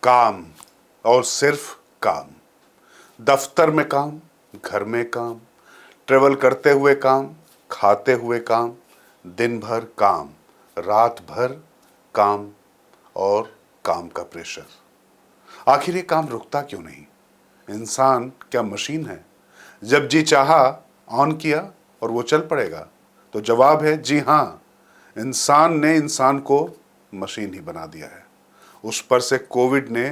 काम और सिर्फ काम। दफ्तर में काम, घर में काम, ट्रेवल करते हुए काम, खाते हुए काम, दिन भर काम, रात भर काम और काम का प्रेशर। आखिर ये काम रुकता क्यों नहीं? इंसान क्या मशीन है? जब जी चाहा ऑन किया और वो चल पड़ेगा। तो जवाब है जी हाँ, इंसान ने इंसान को मशीन ही बना दिया है। उस पर से कोविड ने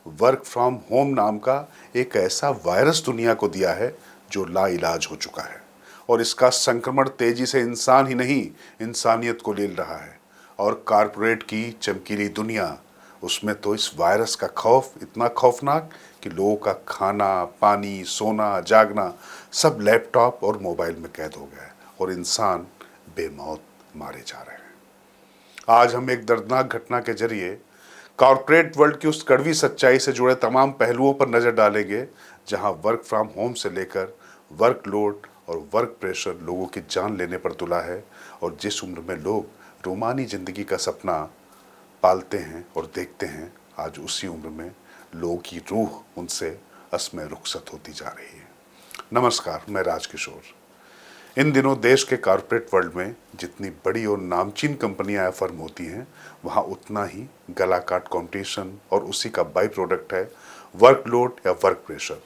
वर्क फ्रॉम होम नाम का एक ऐसा वायरस दुनिया को दिया है जो लाइलाज हो चुका है, और इसका संक्रमण तेजी से इंसान ही नहीं, इंसानियत को ले रहा है। और कारपोरेट की चमकीली दुनिया, उसमें तो इस वायरस का खौफ इतना खौफनाक कि लोगों का खाना, पानी, सोना, जागना सब लैपटॉप और मोबाइल में कैद हो गया है, और इंसान बेमौत मारे जा रहे हैं। आज हम एक दर्दनाक घटना के जरिए कॉर्पोरेट वर्ल्ड की उस कड़वी सच्चाई से जुड़े तमाम पहलुओं पर नजर डालेंगे, जहां वर्क फ्रॉम होम से लेकर वर्कलोड और वर्क प्रेशर लोगों की जान लेने पर तुला है, और जिस उम्र में लोग रोमानी जिंदगी का सपना पालते हैं और देखते हैं, आज उसी उम्र में लोगों की रूह उनसे असमय रुखसत होती जा रही है। नमस्कार, मैं राजकिशोर। इन दिनों देश के कॉर्पोरेट वर्ल्ड में जितनी बड़ी और नामचीन कंपनियां या फर्म होती हैं, वहां उतना ही गला काट कंपटीशन, और उसी का बाई प्रोडक्ट है वर्कलोड या वर्क प्रेशर,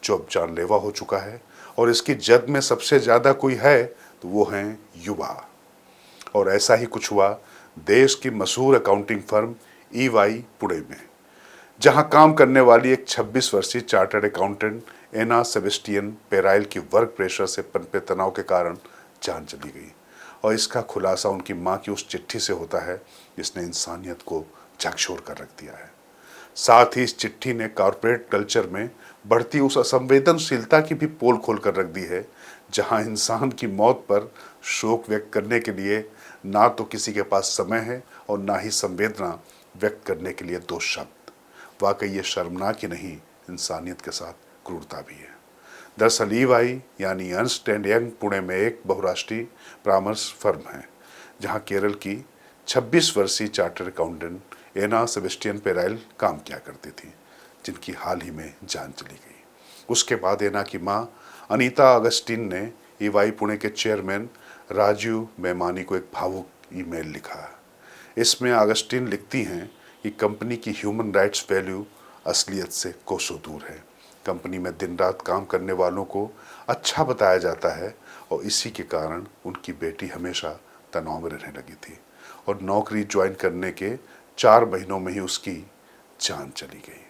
जो अब जानलेवा हो चुका है। और इसकी जद में सबसे ज़्यादा कोई है तो वो हैं युवा। और ऐसा ही कुछ हुआ देश की मशहूर अकाउंटिंग फर्म EY पुणे में, जहां काम करने वाली एक 26 वर्षीय चार्टर्ड अकाउंटेंट एना सेबेस्टियन पेराइल की वर्क प्रेशर से पनपे तनाव के कारण जान चली गई। और इसका खुलासा उनकी मां की उस चिट्ठी से होता है जिसने इंसानियत को झकझोर कर रख दिया है। साथ ही इस चिट्ठी ने कॉर्पोरेट कल्चर में बढ़ती उस असंवेदनशीलता की भी पोल खोल कर रख दी है, जहां इंसान की मौत पर शोक व्यक्त करने के लिए ना तो किसी के पास समय है और ना ही संवेदना व्यक्त करने के लिए दो शब्द। वाकई ये शर्मनाक ही नहीं, इंसानियत के साथ क्रूरता भी है। दरअसल EY यानी अर्न्स्ट एंड यंग पुणे में एक बहुराष्ट्रीय परामर्श फर्म है, जहां केरल की 26 वर्षीय चार्टर्ड अकाउंटेंट एना सेबेस्टियन पेराइल काम किया करती थी, जिनकी हाल ही में जान चली गई। उसके बाद एना की मां अनीता अगस्टिन ने EY पुणे के चेयरमैन राजीव मेमानी को एक भावुक ईमेल लिखा। इसमें अगस्टिन लिखती हैं कि कंपनी की ह्यूमन राइट्स वैल्यू असलियत से कोसों दूर है। कंपनी में दिन रात काम करने वालों को अच्छा बताया जाता है, और इसी के कारण उनकी बेटी हमेशा तनाव में रहने लगी थी, और नौकरी ज्वाइन करने के 4 महीनों में ही उसकी जान चली गई।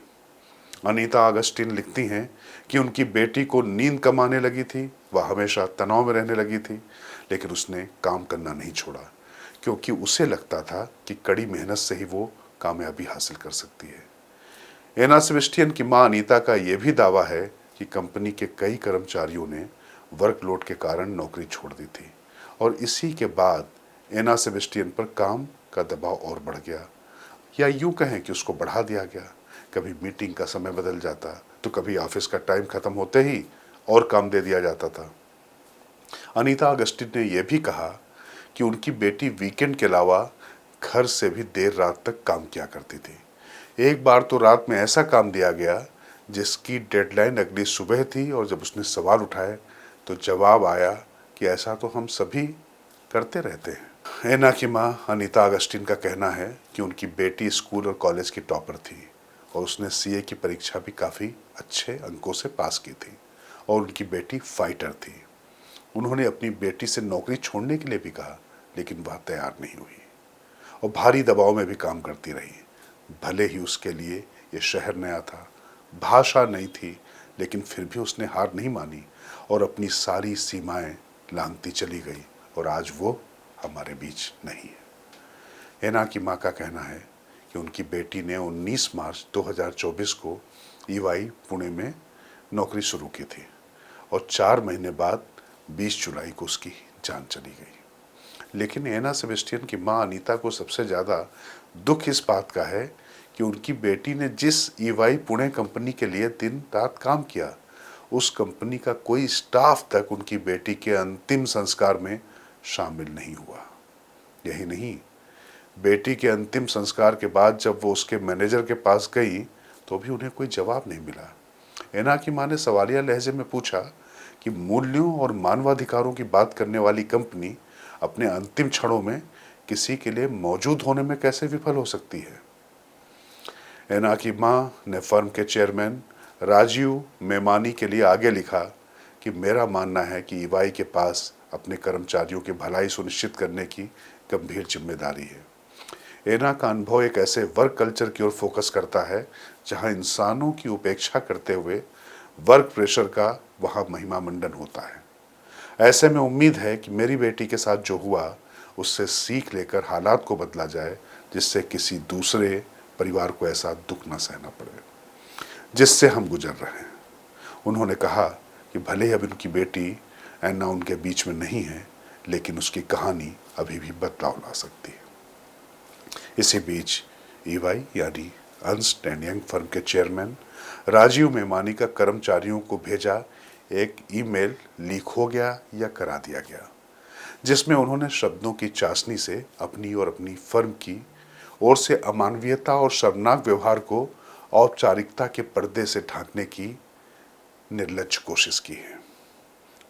अनीता अगस्टिन लिखती हैं कि उनकी बेटी को नींद कम आने लगी थी, वह हमेशा तनाव में रहने लगी थी, लेकिन उसने काम करना नहीं छोड़ा, क्योंकि उसे लगता था कि कड़ी मेहनत से ही वो कामयाबी हासिल कर सकती है। एना सेबेस्टियन की मां अनीता का यह भी दावा है कि कंपनी के कई कर्मचारियों ने वर्कलोड के कारण नौकरी छोड़ दी थी, और इसी के बाद एना सेबेस्टियन पर काम का दबाव और बढ़ गया, या यूं कहें कि उसको बढ़ा दिया गया। कभी मीटिंग का समय बदल जाता, तो कभी ऑफिस का टाइम खत्म होते ही और काम दे दिया जाता था। अनीता अगस्टिन ने यह भी कहा कि उनकी बेटी वीकेंड के अलावा घर से भी देर रात तक काम किया करती थी। एक बार तो रात में ऐसा काम दिया गया जिसकी डेडलाइन अगली सुबह थी, और जब उसने सवाल उठाए तो जवाब आया कि ऐसा तो हम सभी करते रहते हैं। एना की मां अनीता अगस्टिन का कहना है कि उनकी बेटी स्कूल और कॉलेज की टॉपर थी, और उसने CA की परीक्षा भी काफ़ी अच्छे अंकों से पास की थी, और उनकी बेटी फाइटर थी। उन्होंने अपनी बेटी से नौकरी छोड़ने के लिए भी कहा, लेकिन वह तैयार नहीं हुई, और भारी दबाव में भी काम करती रही। भले ही उसके लिए ये शहर नया था, भाषा नई थी, लेकिन फिर भी उसने हार नहीं मानी और अपनी सारी सीमाएं लांघती चली गई, और आज वो हमारे बीच नहीं है। एना की मां का कहना है कि उनकी बेटी ने 19 मार्च 2024 को EY पुणे में नौकरी शुरू की थी, और 4 महीने बाद 20 जुलाई को उसकी जान चली गई। लेकिन एना सेबेस्टियन की मां अनीता को सबसे ज़्यादा दुख इस बात का है कि उनकी बेटी ने जिस EY पुणे कंपनी के लिए दिन रात काम किया, उस कंपनी का कोई स्टाफ तक उनकी बेटी के अंतिम संस्कार में शामिल नहीं हुआ। यही नहीं, बेटी के अंतिम संस्कार के बाद जब वो उसके मैनेजर के पास गई, तो भी उन्हें कोई जवाब नहीं मिला। एना की माँ ने सवालिया लहजे में पूछा कि मूल्यों और मानवाधिकारों की बात करने वाली कंपनी अपने अंतिम क्षणों में किसी के लिए मौजूद होने में कैसे विफल हो सकती है। एना की माँ ने फर्म के चेयरमैन राजीव मेमानी के लिए आगे लिखा कि मेरा मानना है कि ईवाई के पास अपने कर्मचारियों की भलाई सुनिश्चित करने की गंभीर जिम्मेदारी है। एना का अनुभव एक ऐसे वर्क कल्चर की ओर फोकस करता है जहां इंसानों की उपेक्षा करते हुए वर्क प्रेशर का वहां महिमा मंडन होता है। ऐसे में उम्मीद है कि मेरी बेटी के साथ जो हुआ उससे सीख लेकर हालात को बदला जाए, जिससे किसी दूसरे परिवार को ऐसा दुख न सहना पड़े जिससे हम गुजर रहे हैं। उन्होंने कहा कि भले ही अब उनकी बेटी एना उनके बीच में नहीं है, लेकिन उसकी कहानी अभी भी बदलाव ला सकती है। इसी बीच ईवाई यानी अर्न्स्ट एंड यंग फर्म के चेयरमैन राजीव मेमानी का कर्मचारियों को भेजा एक ईमेल लीक हो गया या करा दिया गया, जिसमें उन्होंने शब्दों की चाशनी से अपनी और अपनी फर्म की ओर से अमानवीयता और शर्मनाक व्यवहार को औपचारिकता के पर्दे से ढांकने की निर्लज कोशिश की है।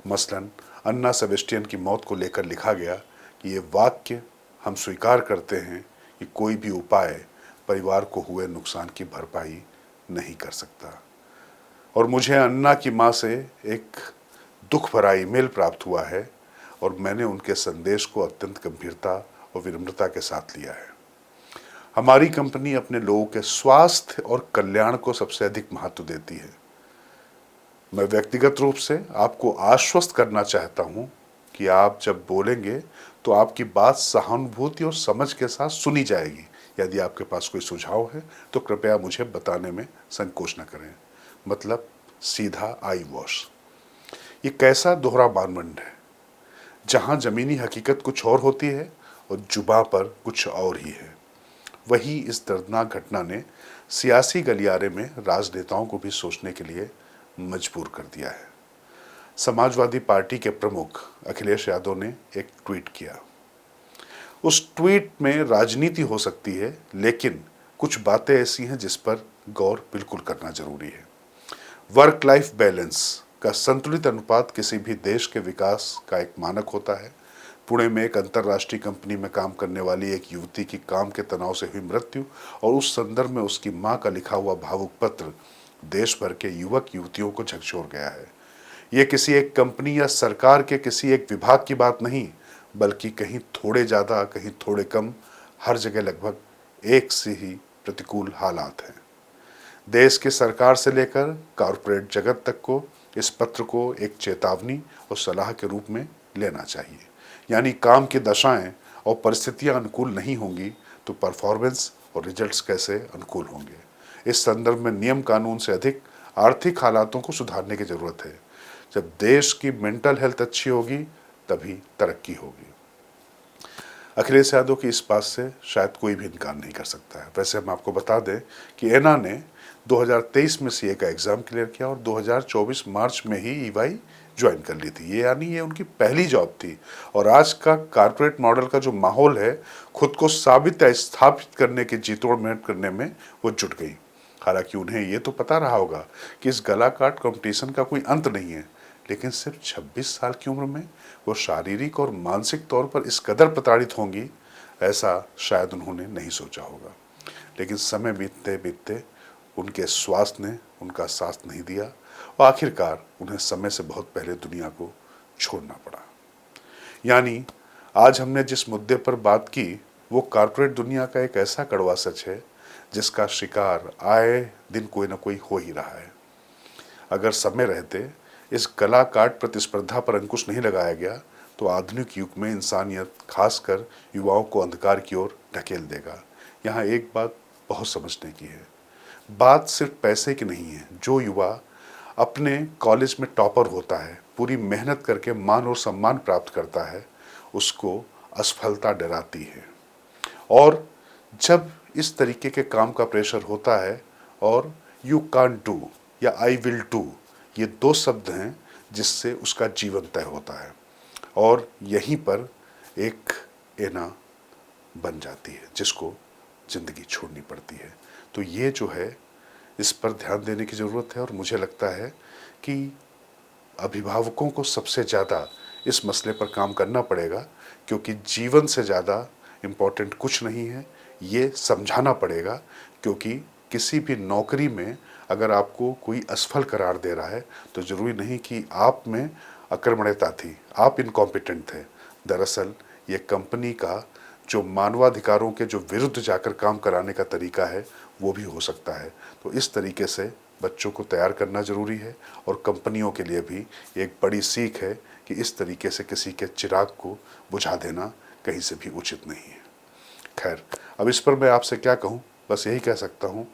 मसलन अन्ना सेबेस्टियन की मौत को लेकर लिखा गया कि ये वाक्य हम स्वीकार करते हैं कि कोई भी उपाय परिवार को हुए नुकसान की भरपाई नहीं कर सकता। और मुझे अन्ना की माँ से एक दुख भरा ईमेल प्राप्त हुआ है और मैंने उनके संदेश को अत्यंत गंभीरता और विनम्रता के साथ लिया है। हमारी कंपनी अपने लोगों के स्वास्थ्य और कल्याण को सबसे अधिक महत्व देती है। मैं व्यक्तिगत रूप से आपको आश्वस्त करना चाहता हूं कि आप जब बोलेंगे तो आपकी बात सहानुभूति और समझ के साथ सुनी जाएगी। यदि आपके पास कोई सुझाव है तो कृपया मुझे बताने में संकोच न करें। मतलब सीधा आई वॉश। ये कैसा दोहरा मानदंड है जहां जमीनी हकीकत कुछ और होती है और जुबां पर कुछ और ही है। वही इस दर्दनाक घटना ने सियासी गलियारे में राजनेताओं को भी सोचने के लिए मजबूर कर दिया है। समाजवादी पार्टी के प्रमुख अखिलेश यादव ने एक ट्वीट किया। उस ट्वीट में राजनीति हो सकती है, लेकिन कुछ बातें ऐसी हैं जिस पर गौर बिल्कुल करना जरूरी है। वर्क लाइफ बैलेंस का संतुलित अनुपात किसी भी देश के विकास का एक मानक होता है। पुणे में एक अंतर्राष्ट्रीय कंपनी में काम करने वाली एक युवती की काम के तनाव से हुई मृत्यु और उस संदर्भ में उसकी मां का लिखा हुआ भावुक पत्र देश भर के युवक युवतियों को झकझोर गया है। यह किसी एक कंपनी या सरकार के किसी एक विभाग की बात नहीं, बल्कि कहीं थोड़े ज़्यादा कहीं थोड़े कम, हर जगह लगभग एक से ही प्रतिकूल हालात हैं। देश की सरकार से लेकर कॉरपोरेट जगत तक को इस पत्र को एक चेतावनी और सलाह के रूप में लेना चाहिए। यानी काम की दशाएं और परिस्थितियां अनुकूल नहीं होंगी तो परफॉर्मेंस और रिजल्ट्स कैसे अनुकूल होंगे। इस संदर्भ में नियम कानून से अधिक आर्थिक हालातों को सुधारने की जरूरत है। जब देश की मेंटल हेल्थ अच्छी होगी तभी तरक्की होगी। अखिलेश यादव की इस बात से शायद कोई भी इनकार नहीं कर सकता है। वैसे हम आपको बता दें कि एना ने 2023 में सीए का एग्ज़ाम क्लियर किया और 2024 मार्च में ही ईवाई ज्वाइन कर ली थी। ये उनकी पहली जॉब थी और आज का कॉर्पोरेट मॉडल का जो माहौल है, खुद को साबित या स्थापित करने की जीतोड़ मेहनत करने में वो जुट गई। हालांकि उन्हें ये तो पता रहा होगा कि इस गला काट कॉम्पिटिशन का कोई अंत नहीं है, लेकिन सिर्फ 26 साल की उम्र में वो शारीरिक और मानसिक तौर पर इस कदर प्रताड़ित होंगी, ऐसा शायद उन्होंने नहीं सोचा होगा। लेकिन समय बीतते बीतते उनके स्वास्थ्य ने उनका साथ नहीं दिया और आखिरकार उन्हें समय से बहुत पहले दुनिया को छोड़ना पड़ा। यानी आज हमने जिस मुद्दे पर बात की वो कॉर्पोरेट दुनिया का एक ऐसा कड़वा सच है जिसका शिकार आए दिन कोई ना कोई हो ही रहा है। अगर समय रहते इस गला काट प्रतिस्पर्धा पर अंकुश नहीं लगाया गया तो आधुनिक युग में इंसानियत खासकर युवाओं को अंधकार की ओर ढकेल देगा। यहाँ एक बात बहुत समझने की है, बात सिर्फ पैसे की नहीं है। जो युवा अपने कॉलेज में टॉपर होता है, पूरी मेहनत करके मान और सम्मान प्राप्त करता है, उसको असफलता डराती है। और जब इस तरीके के काम का प्रेशर होता है और यू कांट डू या आई विल डू, ये दो शब्द हैं जिससे उसका जीवन तय होता है और यहीं पर एक एना बन जाती है जिसको ज़िंदगी छोड़नी पड़ती है। तो ये जो है इस पर ध्यान देने की ज़रूरत है। और मुझे लगता है कि अभिभावकों को सबसे ज़्यादा इस मसले पर काम करना पड़ेगा, क्योंकि जीवन से ज़्यादा इम्पोर्टेंट कुछ नहीं है। ये समझाना पड़ेगा, क्योंकि किसी भी नौकरी में अगर आपको कोई असफल करार दे रहा है तो ज़रूरी नहीं कि आप में अकर्मण्यता थी, आप इनकॉम्पिटेंट थे। दरअसल ये कंपनी का जो मानवाधिकारों के जो विरुद्ध जाकर काम कराने का तरीका है वो भी हो सकता है। तो इस तरीके से बच्चों को तैयार करना ज़रूरी है, और कंपनियों के लिए भी एक बड़ी सीख है कि इस तरीके से किसी के चिराग को बुझा देना कहीं से भी उचित नहीं है। खैर, अब इस पर मैं आपसे क्या कहूँ, बस यही कह सकता हूँ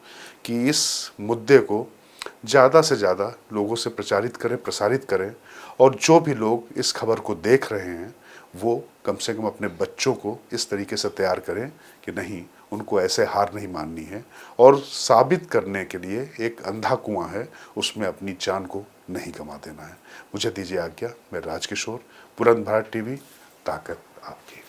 कि इस मुद्दे को ज़्यादा से ज़्यादा लोगों से प्रचारित करें, प्रसारित करें, और जो भी लोग इस खबर को देख रहे हैं वो कम से कम अपने बच्चों को इस तरीके से तैयार करें कि नहीं, उनको ऐसे हार नहीं माननी है, और साबित करने के लिए एक अंधा कुआं है, उसमें अपनी जान को नहीं गंवा देना है। मुझे दीजिए आज्ञा। मैं राजकिशोर, बुलंद भारत टीवी, ताकत आपकी।